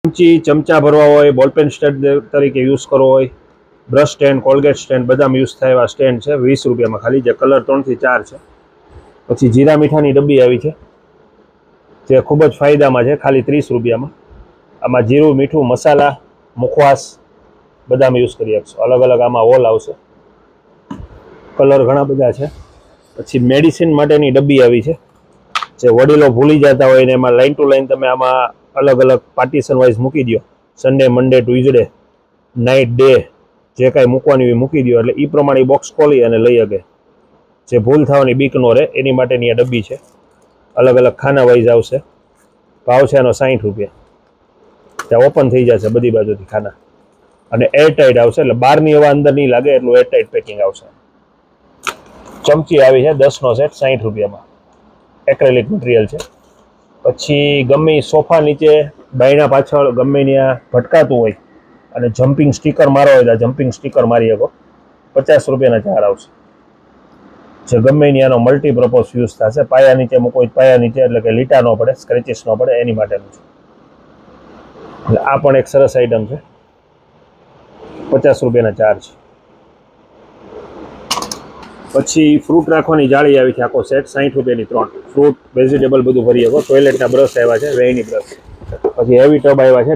ચમચા ભરવા હોય, ball pen stand તરીકે યુઝ કરવો હોય, બ્રશ સ્ટેન્ડ, કોલગેટ સ્ટેન્ડ બધામાં યુઝ થાય એવા સ્ટેન્ડ છે 20 રૂપિયામાં ખાલી, જે કલર 3 થી 4 છે. પછી જીરા મીઠાની ડબ્બી આવી છે જે ખૂબ જ ફાયદામાં છે, ખાલી 30 રૂપિયામાં. આમાં જીરું, મીઠું, મસાલા, મુખવાસ બધામાં યુઝ કરી શકશો. અલગ અલગ આમાં હોલ આવશે, કલર ઘણા બધા છે. પછી મેડિસિન માટેની ડબ્બી આવી છે જે વડીલો ભૂલી જતા હોય ને એમાં લાઈન ટુ લાઈન તમે આમાં અલગ અલગ પાર્ટીશન વાઇઝ મૂકી દો. સન્ડે, મંડે, ટ્યુઝડે, નાઇટ, ડે જે કાંઈ મૂકવાની હોય મૂકી દો એટલે એ પ્રમાણે બોક્સ ખોલી અને લઈ શકે. જે ભૂલ થવાની બીક ન રહે એની માટેની આ ડબ્બી છે. અલગ અલગ ખાના વાઇઝ આવશે. ભાવ છે એનો 60 રૂપિયા. ત્યાં ઓપન થઈ જશે બધી બાજુથી ખાના, અને એરટાઈટ આવશે એટલે બહારની હવા અંદર નહીં લાગે એટલું એરટાઈટ પેકિંગ આવશે. ચમચી આવી છે 10નો સેટ 60 રૂપિયામાં, એક્રેલિક મટીરિયલ છે. પછી ગમે સોફા નીચે, બાયણા પાછળ ગમે ત્યાં ભટકાતું હોય અને જમ્પિંગ સ્ટીકર મારો હોય તો જમ્પિંગ સ્ટીકર મારી શકો, 50 રૂપિયાના 4 આવશે. જે ગમે ત્યાંનો મલ્ટીપર્પઝ યુઝ થશે. પાયા નીચે મૂકો, પાયા નીચે એટલે કે લીટા ન પડે, સ્ક્રેચીસ ન પડે એની માટેનું છે. એટલે આ પણ એક સરસ આઈટમ છે, 50 રૂપિયાના 4 છે. પછી ફ્રૂટ રાખવાની જાળી આવી છે, આખો સેટ 60 રૂપિયાની 3. ફ્રૂટ, વેજીટેબલ બધું ભરી શકો. ટોયલેટના બ્રશ આવ્યા છે, વેઈની બ્રશ. પછી હેવી ટબ આવ્યા છે.